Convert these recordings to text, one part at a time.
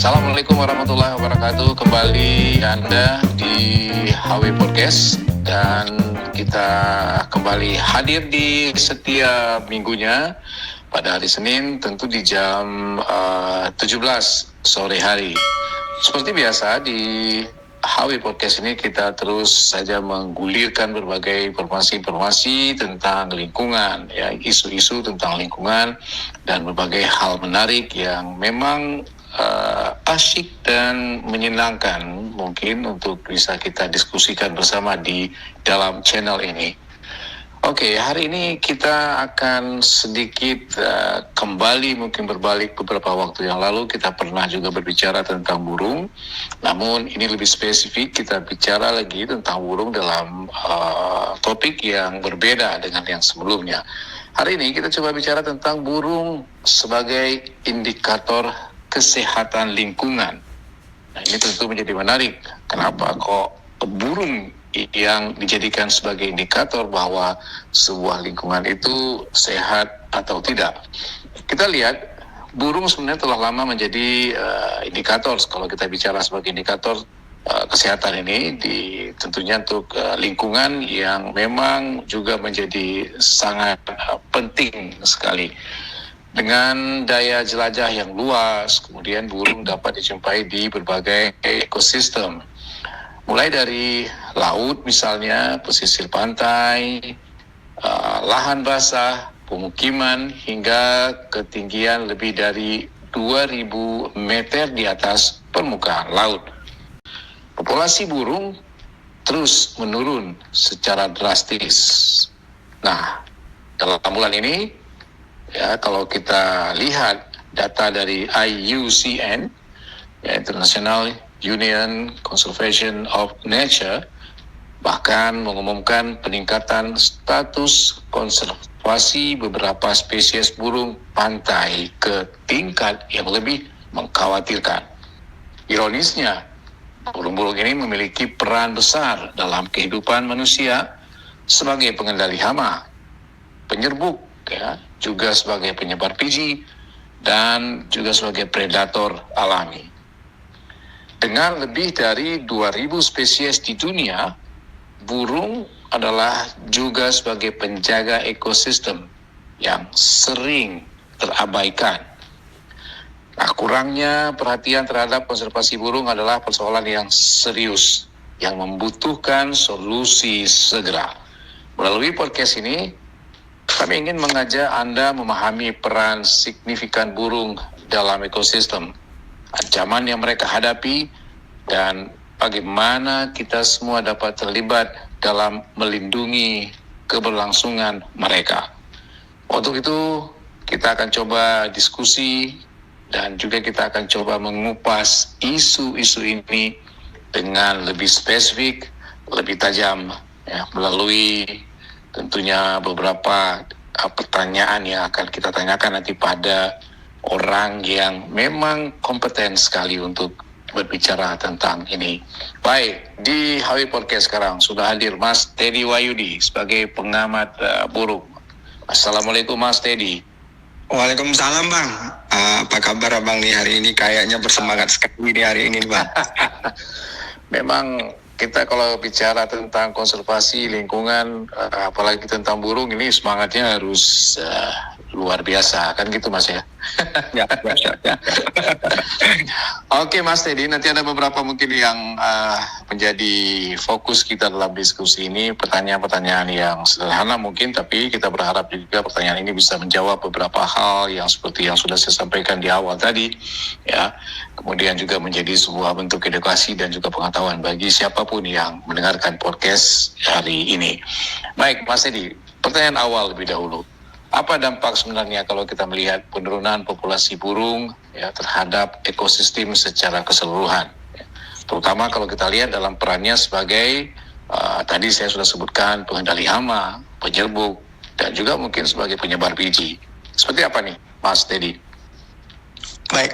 Assalamualaikum warahmatullahi wabarakatuh. Kembali Anda di HW Podcast dan kita kembali hadir di setiap minggunya pada hari Senin, tentu di jam 17 sore hari. Seperti biasa di HW Podcast ini kita terus saja menggulirkan berbagai informasi-informasi tentang lingkungan, ya, isu-isu tentang lingkungan dan berbagai hal menarik yang memang asyik dan menyenangkan mungkin untuk bisa kita diskusikan bersama di dalam channel ini. Oke, hari ini kita akan sedikit kembali mungkin berbalik beberapa waktu yang lalu kita pernah juga berbicara tentang burung. Namun ini lebih spesifik, kita bicara lagi tentang burung dalam topik yang berbeda dengan yang sebelumnya. Hari ini kita coba bicara tentang burung sebagai indikator kesehatan lingkungan. Nah, ini tentu menjadi menarik. Kenapa kok burung yang dijadikan sebagai indikator bahwa sebuah lingkungan itu sehat atau tidak? Kita lihat burung sebenarnya telah lama menjadi indikator. Kalau kita bicara sebagai indikator kesehatan ini, tentunya untuk lingkungan yang memang juga menjadi sangat penting sekali. Dengan daya jelajah yang luas, kemudian burung dapat dijumpai di berbagai ekosistem. Mulai dari laut misalnya, pesisir pantai, lahan basah, pemukiman, hingga ketinggian lebih dari 2.000 meter di atas permukaan laut. Populasi burung terus menurun secara drastis. Nah, dalam bulan ini, ya, kalau kita lihat data dari IUCN, ya, International Union Conservation of Nature, bahkan mengumumkan peningkatan status konservasi beberapa spesies burung pantai ke tingkat yang lebih mengkhawatirkan. Ironisnya, burung-burung ini memiliki peran besar dalam kehidupan manusia sebagai pengendali hama, penyerbuk, ya, juga sebagai penyebar biji, dan juga sebagai predator alami. Dengan lebih dari 2.000 spesies di dunia, burung adalah juga sebagai penjaga ekosistem yang sering terabaikan. Nah, kurangnya perhatian terhadap konservasi burung adalah persoalan yang serius, yang membutuhkan solusi segera. Melalui podcast ini, kami ingin mengajak Anda memahami peran signifikan burung dalam ekosistem, ancaman yang mereka hadapi, dan bagaimana kita semua dapat terlibat dalam melindungi keberlangsungan mereka. Untuk itu, kita akan coba diskusi dan juga kita akan coba mengupas isu-isu ini dengan lebih spesifik, lebih tajam, ya, melalui tentunya beberapa pertanyaan yang akan kita tanyakan nanti pada orang yang memang kompeten sekali untuk berbicara tentang ini. Baik, di HW Podcast sekarang sudah hadir Mas Teddy Wahyudi sebagai pengamat burung. Assalamualaikum Mas Teddy. Waalaikumsalam Bang. Apa kabar Abang nih hari ini? Kayaknya bersemangat sekali di hari ini Bang. Memang kita kalau bicara tentang konservasi lingkungan, apalagi tentang burung, ini semangatnya harus luar biasa, kan gitu Mas ya? Ya. Oke Mas Teddy, nanti ada beberapa mungkin yang menjadi fokus kita dalam diskusi ini, pertanyaan-pertanyaan yang sederhana mungkin, tapi kita berharap juga pertanyaan ini bisa menjawab beberapa hal yang seperti yang sudah saya sampaikan di awal tadi, ya. Kemudian juga menjadi sebuah bentuk edukasi dan juga pengetahuan bagi siapapun yang mendengarkan podcast hari ini. Baik Mas Teddy, pertanyaan awal lebih dahulu. Apa dampak sebenarnya kalau kita melihat penurunan populasi burung, ya, terhadap ekosistem secara keseluruhan? Ya. Terutama kalau kita lihat dalam perannya sebagai, tadi saya sudah sebutkan, pengendali hama, penyerbuk, dan juga mungkin sebagai penyebar biji. Seperti apa nih, Mas Teddy? Baik,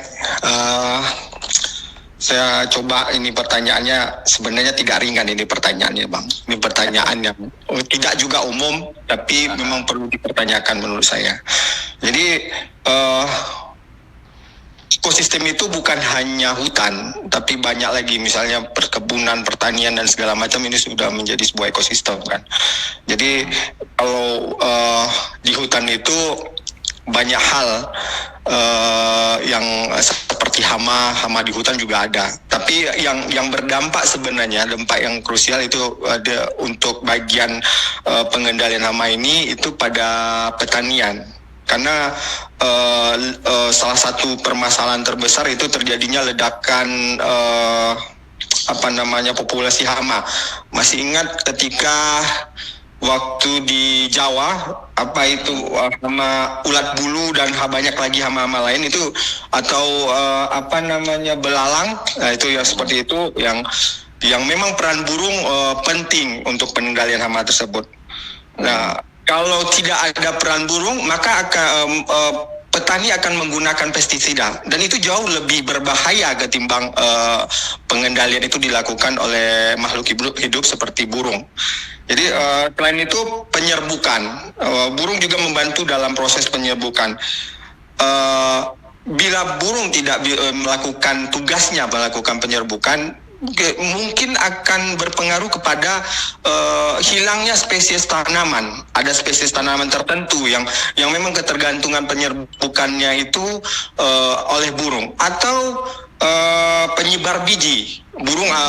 saya coba ini pertanyaannya sebenarnya tidak ringan ini pertanyaannya Bang. Ini pertanyaan yang tidak juga umum, tapi memang perlu dipertanyakan menurut saya. Jadi ekosistem itu bukan hanya hutan, tapi banyak lagi, misalnya perkebunan, pertanian dan segala macam ini sudah menjadi sebuah ekosistem kan. Jadi kalau di hutan itu banyak hal yang seperti hama di hutan juga ada. Tapi yang berdampak sebenarnya, dampak yang krusial itu ada untuk bagian pengendalian hama ini itu pada pertanian. Karena salah satu permasalahan terbesar itu terjadinya ledakan populasi hama. Masih ingat ketika waktu di Jawa hama ulat bulu dan banyak lagi hama-hama lain itu, atau belalang, nah itu ya seperti itu yang memang peran burung penting untuk pengendalian hama tersebut. Nah, kalau tidak ada peran burung, maka petani akan menggunakan pestisida, dan itu jauh lebih berbahaya ketimbang pengendalian itu dilakukan oleh makhluk hidup seperti burung. Jadi selain itu penyerbukan, burung juga membantu dalam proses penyerbukan. Bila burung tidak melakukan tugasnya melakukan penyerbukan, mungkin akan berpengaruh kepada hilangnya spesies tanaman. Ada spesies tanaman tertentu yang memang ketergantungan penyerbukannya itu oleh burung, atau penyebar biji.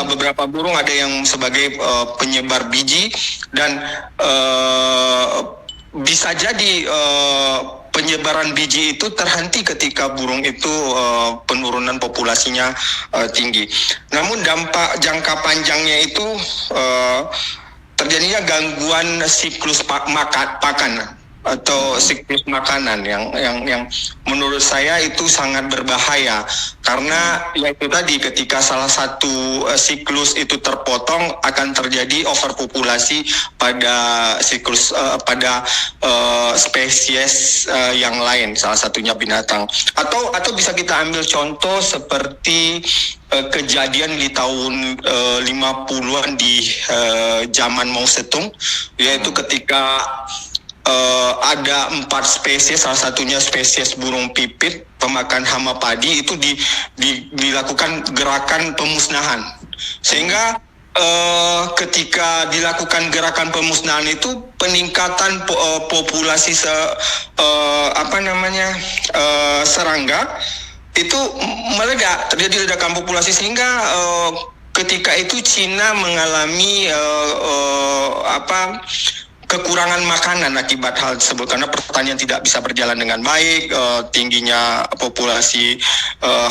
Beberapa burung ada yang sebagai penyebar biji, dan bisa jadi penyebaran biji itu terhenti ketika burung itu penurunan populasinya tinggi. Namun dampak jangka panjangnya itu terjadinya gangguan siklus pakan atau siklus makanan yang menurut saya itu sangat berbahaya, karena ya itu tadi, ketika salah satu siklus itu terpotong akan terjadi overpopulasi pada siklus spesies yang lain, salah satunya binatang, atau bisa kita ambil contoh seperti kejadian di tahun 50-an di zaman Mao Zedong, yaitu ketika ada 4 spesies, salah satunya spesies burung pipit pemakan hama padi, itu dilakukan gerakan pemusnahan, sehingga ketika dilakukan gerakan pemusnahan itu peningkatan populasi serangga itu meledak, terjadi ledakan populasi, sehingga ketika itu Cina mengalami kekurangan makanan akibat hal tersebut, karena pertanian tidak bisa berjalan dengan baik, tingginya populasi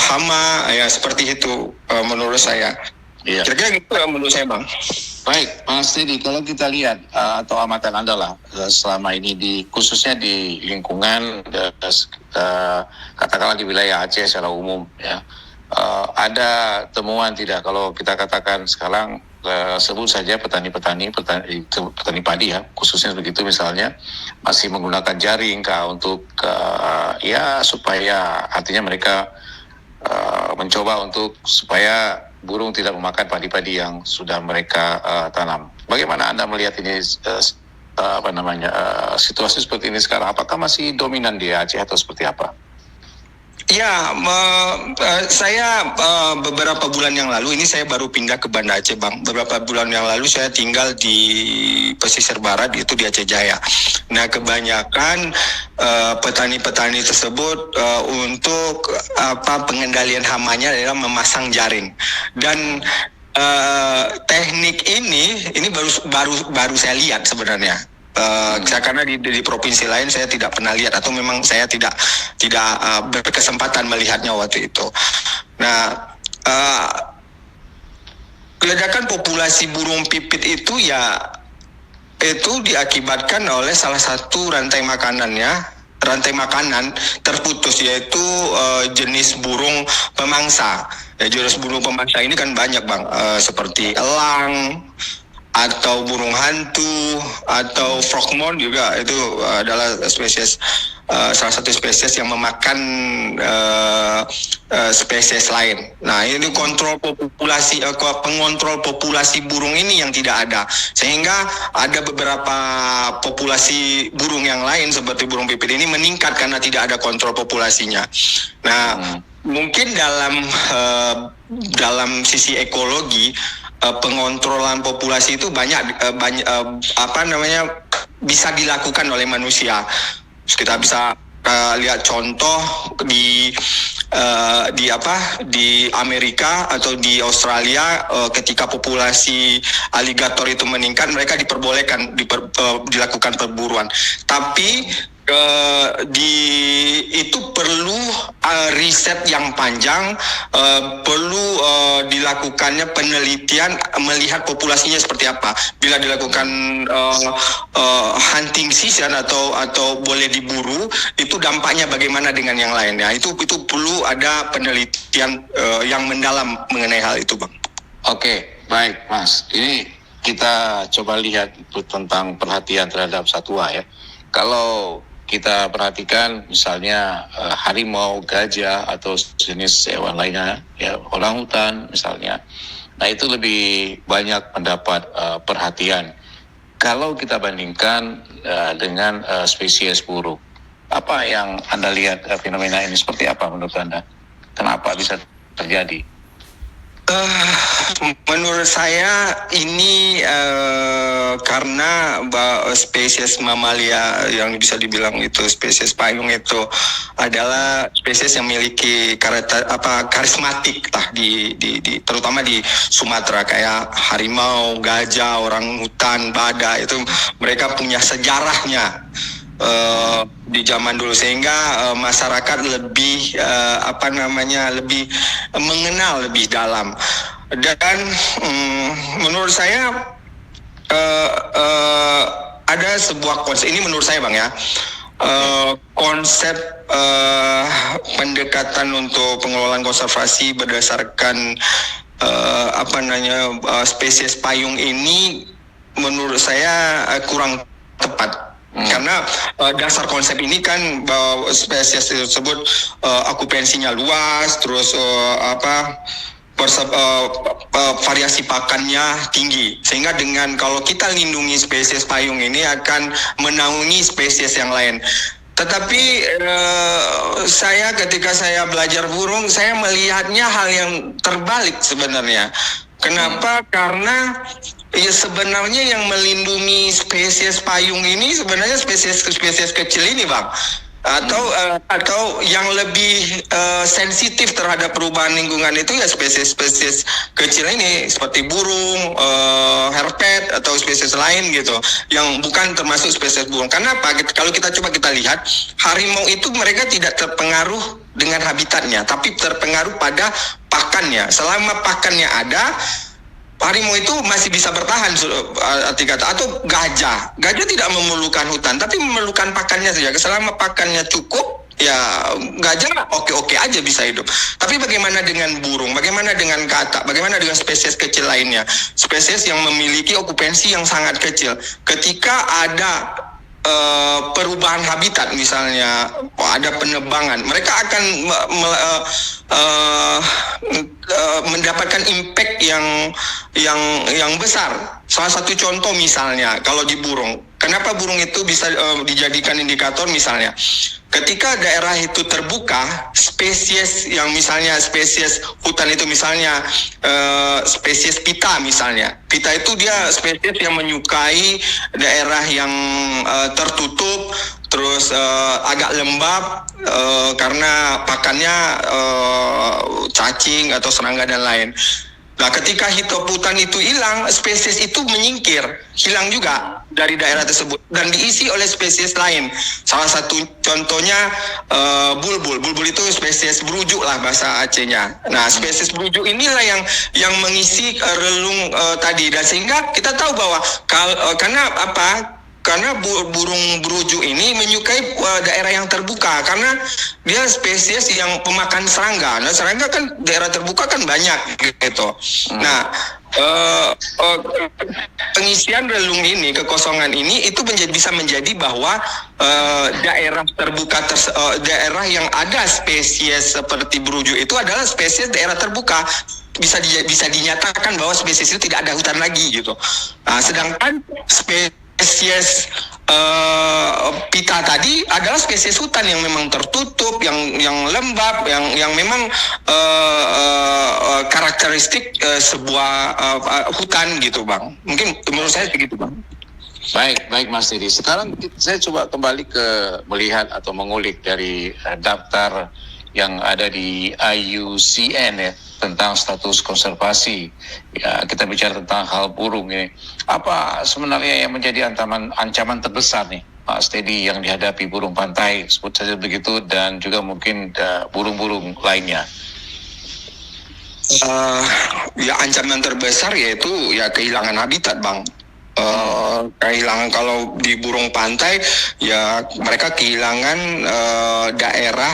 hama, ya seperti itu menurut saya. Iya. Kira-kira gitu menurut saya, Bang. Baik, Mas Teddy, kalau kita lihat atau amatan Anda lah selama ini khususnya di lingkungan katakanlah di wilayah Aceh secara umum, ya, ada temuan tidak, kalau kita katakan sekarang sebut saja petani padi, ya, khususnya begitu, misalnya masih menggunakan jaring untuk supaya artinya mereka mencoba untuk supaya burung tidak memakan padi-padi yang sudah mereka tanam. Bagaimana Anda melihat ini situasi seperti ini sekarang? Apakah masih dominan di Aceh atau seperti apa? Ya, saya beberapa bulan yang lalu, ini saya baru pindah ke Banda Aceh, Bang. Beberapa bulan yang lalu saya tinggal di pesisir barat, itu di Aceh Jaya. Nah, kebanyakan petani-petani tersebut untuk pengendalian hamanya adalah memasang jaring. Dan teknik ini baru saya lihat sebenarnya. Karena di provinsi lain saya tidak pernah lihat, atau memang saya tidak berkesempatan melihatnya waktu itu. Nah, ledakan populasi burung pipit itu diakibatkan oleh salah satu rantai makanan terputus, yaitu jenis burung pemangsa. Jenis burung pemangsa ini kan banyak, Bang, seperti elang, atau burung hantu, atau frogmon juga, itu adalah salah satu spesies yang memakan spesies lain. Nah, ini pengontrol populasi burung ini yang tidak ada, sehingga ada beberapa populasi burung yang lain seperti burung pipit ini meningkat karena tidak ada kontrol populasinya. Nah, mungkin dalam sisi ekologi, pengontrolan populasi itu banyak apa namanya, bisa dilakukan oleh manusia. Kita bisa lihat contoh di Amerika atau di Australia, ketika populasi aligator itu meningkat, mereka diperbolehkan dilakukan perburuan. Tapi itu perlu riset yang panjang, perlu dilakukannya penelitian melihat populasinya seperti apa. Bila dilakukan hunting season atau boleh diburu, itu dampaknya bagaimana dengan yang lain ya. Itu perlu ada penelitian yang mendalam mengenai hal itu, Bang. Oke, baik Mas. Ini kita coba lihat tentang perhatian terhadap satwa ya. Kalau kita perhatikan misalnya harimau, gajah atau jenis hewan lainnya, ya orangutan misalnya. Nah itu lebih banyak mendapat perhatian. Kalau kita bandingkan dengan spesies burung, apa yang Anda lihat fenomena ini seperti apa menurut Anda? Kenapa bisa terjadi? Menurut saya ini karena spesies mamalia yang bisa dibilang itu spesies payung itu adalah spesies yang memiliki karismatik lah terutama di Sumatera, kayak harimau, gajah, orangutan, badak, itu mereka punya sejarahnya di zaman dulu, sehingga masyarakat lebih lebih mengenal lebih dalam. Dan menurut saya ada sebuah konsep, ini menurut saya Bang ya, konsep pendekatan untuk pengelolaan konservasi berdasarkan spesies payung ini menurut saya kurang tepat. Karena dasar konsep ini kan bahwa spesies tersebut okupansinya luas, terus variasi pakannya tinggi, sehingga dengan kalau kita lindungi spesies payung ini akan menaungi spesies yang lain. Tetapi saya ketika saya belajar burung, saya melihatnya hal yang terbalik sebenarnya. Kenapa? Karena ya sebenarnya yang melindungi spesies payung ini sebenarnya spesies kecil ini, Bang. Atau yang lebih sensitif terhadap perubahan lingkungan itu ya spesies kecil ini, seperti burung, herpet atau spesies lain gitu, yang bukan termasuk spesies burung. Kenapa? Kalau kita coba kita lihat, harimau itu mereka tidak terpengaruh dengan habitatnya, tapi terpengaruh pada pakannya. Selama pakannya ada, harimau itu masih bisa bertahan, arti kata. Atau gajah tidak memerlukan hutan, tapi memerlukan pakannya saja. Selama pakannya cukup, ya gajah oke aja bisa hidup. Tapi bagaimana dengan burung? Bagaimana dengan katak? Bagaimana dengan spesies kecil lainnya? Spesies yang memiliki okupansi yang sangat kecil. Ketika ada perubahan habitat, misalnya ada penebangan, mereka akan mendapatkan impact yang besar. Salah satu contoh misalnya kalau di burung, kenapa burung itu bisa dijadikan indikator? Misalnya ketika daerah itu terbuka, spesies yang misalnya spesies hutan itu, misalnya spesies pita misalnya. Pita itu dia spesies yang menyukai daerah yang tertutup, terus agak lembab, karena pakannya cacing atau serangga dan lain. Nah, ketika hitoputan itu hilang, spesies itu menyingkir, hilang juga dari daerah tersebut dan diisi oleh spesies lain. Salah satu contohnya bulbul. Bulbul itu spesies berujuk lah bahasa Acehnya. Nah, spesies berujuk inilah yang mengisi relung tadi, dan sehingga kita tahu bahwa karena burung berujuk ini menyukai daerah yang terbuka, karena dia spesies yang pemakan serangga. Nah, serangga kan daerah terbuka kan banyak gitu. Nah, pengisian relung ini, kekosongan ini itu bisa menjadi bahwa daerah terbuka, daerah yang ada spesies seperti berujuk itu adalah spesies daerah terbuka. Bisa dinyatakan bahwa spesies itu tidak ada hutan lagi gitu. Nah, sedangkan spesies pita tadi adalah spesies hutan yang memang tertutup, yang lembab, yang memang karakteristik sebuah hutan gitu bang. Mungkin menurut saya begitu bang. Baik Mas Didi. Sekarang saya coba kembali ke melihat atau mengulik dari daftar yang ada di IUCN ya, tentang status konservasi. Ya, kita bicara tentang hal burung ini. Apa sebenarnya yang menjadi ancaman terbesar nih, Mas Didi, yang dihadapi burung pantai, sebut saja begitu, dan juga mungkin burung-burung lainnya? Ya ancaman terbesar yaitu ya kehilangan habitat bang. Kehilangan, kalau di burung pantai ya mereka kehilangan daerah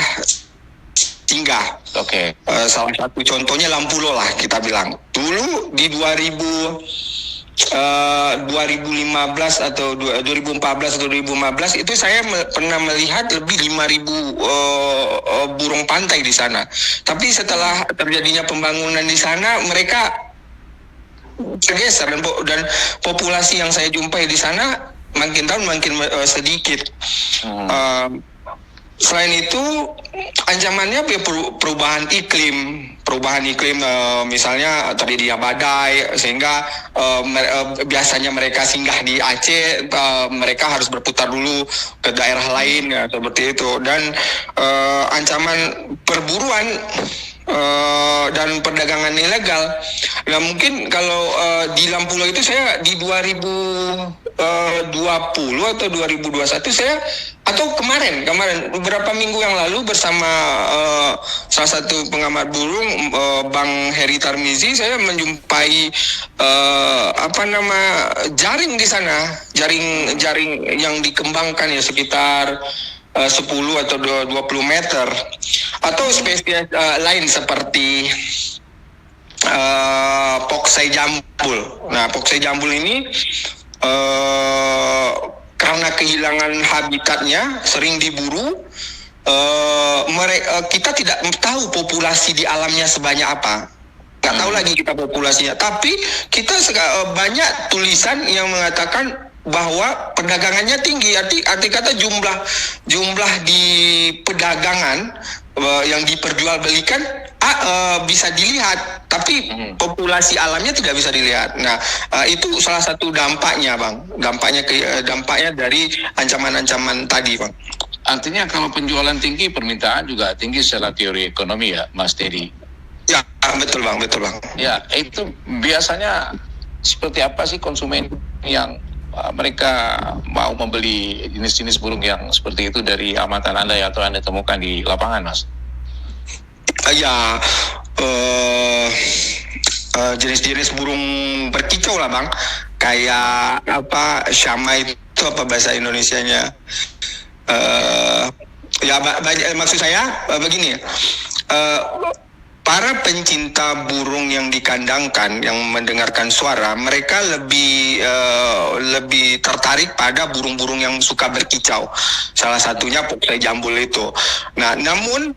singgah. Oke. Salah satu contohnya Lampulo lah kita bilang. Dulu di 2015 atau 2014 atau 2015 itu saya pernah melihat lebih 5.000 burung pantai di sana. Tapi setelah terjadinya pembangunan di sana mereka bergeser, dan populasi yang saya jumpai di sana makin tahun makin sedikit. Selain itu ancamannya perubahan iklim, misalnya terjadinya badai sehingga biasanya mereka singgah di Aceh, mereka harus berputar dulu ke daerah lain ya, seperti itu. Dan ancaman perburuan dan perdagangan ilegal. Nah mungkin kalau di Lampulo itu saya di 2020 atau 2021 saya, atau kemarin beberapa minggu yang lalu bersama salah satu pengamat burung, Bang Heri Tarmizi, saya menjumpai jaring di sana, jaring yang dikembangkan ya sekitar 10 atau 20 meter, atau spesies lain seperti poksai jambul. Nah, poksai jambul ini karena kehilangan habitatnya, sering diburu. Kita tidak tahu populasi di alamnya sebanyak apa. Nggak tahu lagi kita populasinya. Tapi kita banyak tulisan yang mengatakan bahwa perdagangannya tinggi. Arti kata jumlah di perdagangan yang diperjualbelikan bisa dilihat, tapi populasi alamnya tidak bisa dilihat. Nah, itu salah satu dampaknya, bang. Dampaknya dari ancaman-ancaman tadi, bang. Artinya kalau penjualan tinggi, permintaan juga tinggi secara teori ekonomi ya, Mas Teddy? Ya, betul bang. Ya, itu biasanya seperti apa sih konsumen yang mereka mau membeli jenis-jenis burung yang seperti itu dari amatan Anda atau Anda temukan di lapangan, Mas? Jenis-jenis burung berkicau lah, bang. Kayak syama itu apa bahasa Indonesianya? Maksud saya begini. Para pencinta burung yang dikandangkan, yang mendengarkan suara, mereka lebih tertarik pada burung-burung yang suka berkicau. Salah satunya poksai jambul itu. Nah, namun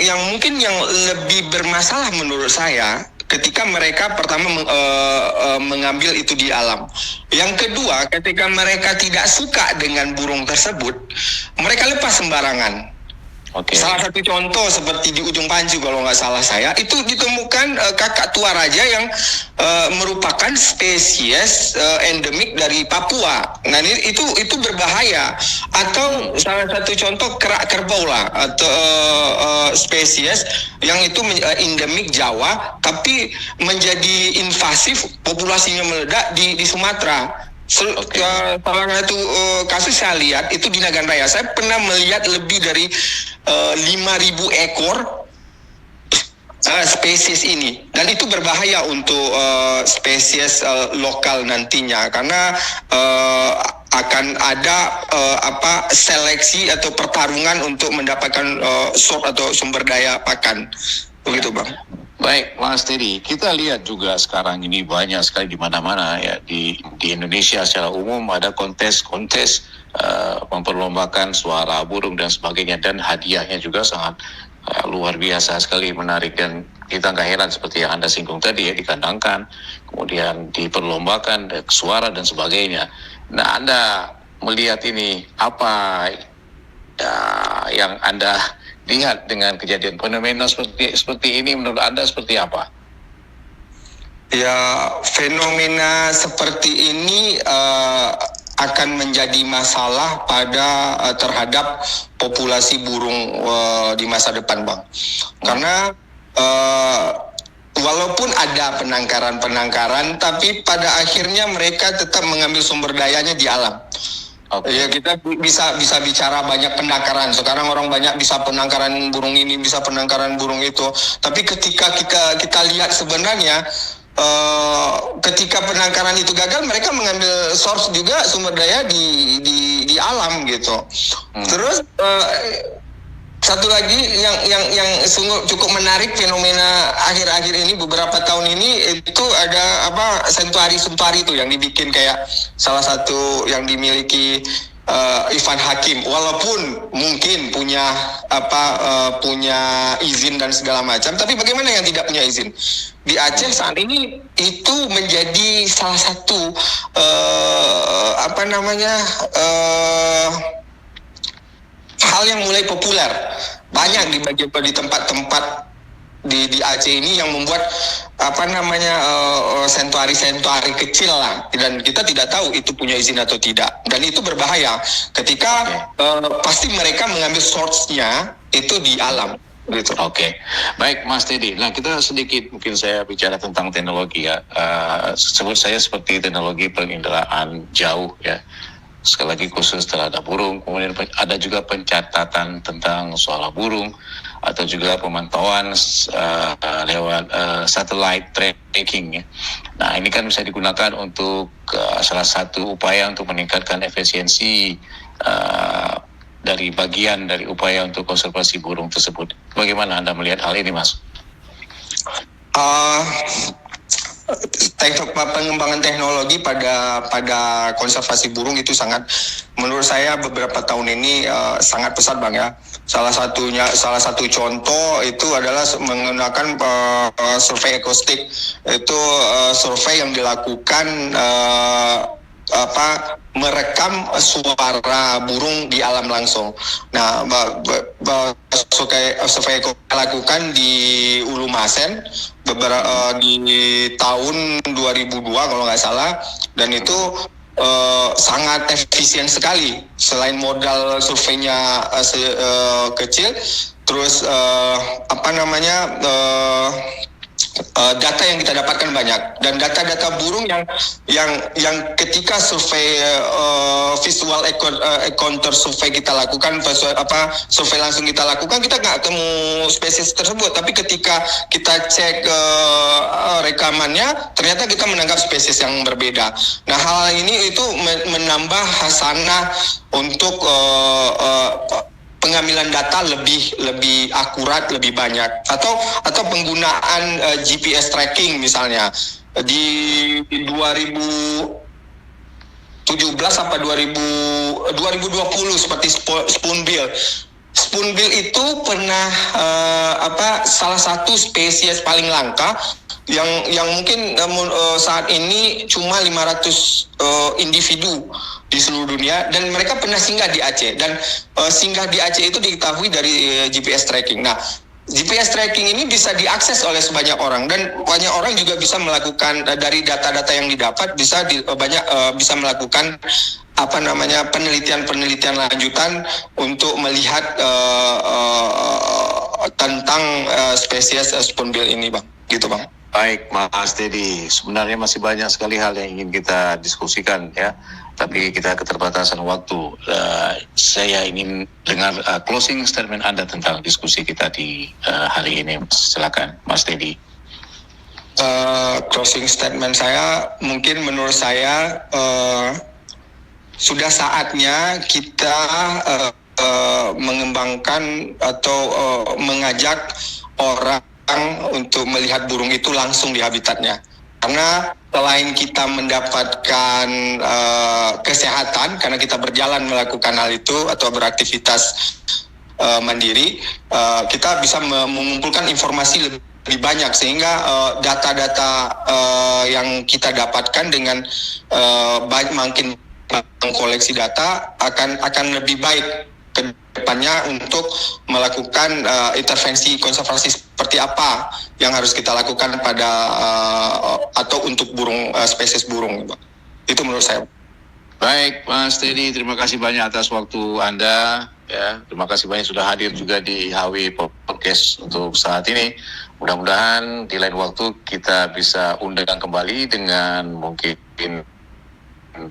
yang mungkin yang lebih bermasalah menurut saya, ketika mereka pertama mengambil itu di alam. Yang kedua, ketika mereka tidak suka dengan burung tersebut, mereka lepas sembarangan. Okay. Salah satu contoh seperti di Ujung Panju kalau nggak salah saya, itu ditemukan kakak tua raja yang merupakan spesies endemik dari Papua. Nah itu berbahaya. Atau salah satu contoh kerak kerbau lah, atau spesies yang itu endemik Jawa, tapi menjadi invasif, populasinya meledak di Sumatera. Salah satu kasus saya lihat itu di Nagan Raya. Saya pernah melihat lebih dari 5.000 ekor spesies ini, dan itu berbahaya untuk spesies lokal nantinya, karena akan ada seleksi atau pertarungan untuk mendapatkan atau sumber daya pakan, begitu bang. Baik, Mas Teddy, kita lihat juga sekarang ini banyak sekali di mana-mana ya, di Indonesia secara umum ada kontes memperlombakan suara burung dan sebagainya, dan hadiahnya juga sangat luar biasa sekali, menarik, dan kita nggak heran seperti yang Anda singgung tadi ya, dikandangkan, kemudian diperlombakan, suara dan sebagainya. Nah, Anda melihat ini apa yang Anda lihat dengan kejadian fenomena seperti ini, menurut Anda seperti apa? Ya, fenomena seperti ini akan menjadi masalah terhadap populasi burung di masa depan, Bang. Karena walaupun ada penangkaran, tapi pada akhirnya mereka tetap mengambil sumber dayanya di alam. Ya, kita bisa bicara banyak penangkaran. Sekarang orang banyak bisa penangkaran burung ini, bisa penangkaran burung itu. Tapi ketika kita lihat sebenarnya ketika penangkaran itu gagal, mereka mengambil source juga sumber daya di alam gitu. Terus satu lagi yang sungguh cukup menarik fenomena akhir-akhir ini, beberapa tahun ini, itu ada sentuari itu yang dibikin kayak salah satu yang dimiliki Irfan Hakim, walaupun mungkin punya izin dan segala macam, tapi bagaimana yang tidak punya izin? Di Aceh saat ini itu menjadi salah satu hal yang mulai populer, banyak di tempat-tempat di Aceh ini yang membuat sentuari kecil lah, dan kita tidak tahu itu punya izin atau tidak, dan itu berbahaya ketika pasti mereka mengambil source-nya itu di alam gitu. Oke. Baik Mas Teddy, nah kita sedikit mungkin saya bicara tentang teknologi ya, sebut saya seperti teknologi penginderaan jauh ya, sekali lagi khusus terhadap burung. Kemudian ada juga pencatatan tentang suara burung, atau juga pemantauan lewat satellite tracking ya. Nah, ini kan bisa digunakan untuk salah satu upaya untuk meningkatkan efisiensi dari bagian dari upaya untuk konservasi burung tersebut. Bagaimana Anda melihat hal ini, Mas? Pengembangan teknologi pada konservasi burung itu sangat, menurut saya beberapa tahun ini sangat pesat, Bang ya. Salah satu contoh itu adalah menggunakan survei akustik. Itu survei yang dilakukan merekam suara burung di alam langsung. Nah, survei lakukan di Ulu Masen di tahun 2002 kalau nggak salah, dan itu sangat efisien sekali. Selain modal surveinya kecil, terus data yang kita dapatkan banyak, dan data-data burung yang ketika survei visual encounter survei kita lakukan, survei langsung kita lakukan, kita nggak ketemu spesies tersebut, tapi ketika kita cek rekamannya, ternyata kita menangkap spesies yang berbeda. Nah, hal ini itu menambah hasanah untuk pengambilan data lebih akurat, lebih banyak, atau penggunaan GPS tracking misalnya di 2017 apa 2020 seperti spoonbill. Spoonbill itu pernah salah satu spesies paling langka yang mungkin saat ini cuma 500 individu di seluruh dunia, dan mereka pernah singgah di Aceh, dan singgah di Aceh itu diketahui dari GPS tracking. Nah, GPS tracking ini bisa diakses oleh sebanyak orang, dan banyak orang juga bisa melakukan dari data-data yang didapat bisa melakukan penelitian lanjutan untuk melihat tentang spesies spoonbill ini, Bang. Gitu, Bang. Baik, Mas Teddy. Sebenarnya masih banyak sekali hal yang ingin kita diskusikan ya, tapi kita keterbatasan waktu. Saya ingin dengar closing statement Anda tentang diskusi kita di hari ini. Silakan, Mas Teddy. Closing statement saya, mungkin menurut saya sudah saatnya kita mengembangkan atau mengajak orang untuk melihat burung itu langsung di habitatnya. Karena selain kita mendapatkan kesehatan karena kita berjalan melakukan hal itu atau beraktivitas mandiri, kita bisa mengumpulkan informasi lebih lebih banyak, sehingga data-data yang kita dapatkan dengan baik makin mengkoleksi data akan lebih baik ke depannya untuk melakukan intervensi konservasi seperti apa yang harus kita lakukan pada atau untuk burung, spesies burung. Itu menurut saya. Baik, Mas Teddy, terima kasih banyak atas waktu Anda. Ya, terima kasih banyak sudah hadir juga di HW Podcast untuk saat ini. Mudah-mudahan di lain waktu kita bisa undang kembali dengan mungkin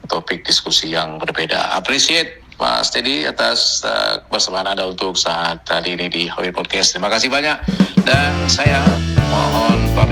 topik diskusi yang berbeda. Appreciate Mas Teddy atas kebersamaan Anda untuk saat tadi ini di HW Podcast. Terima kasih banyak dan saya mohon pamit.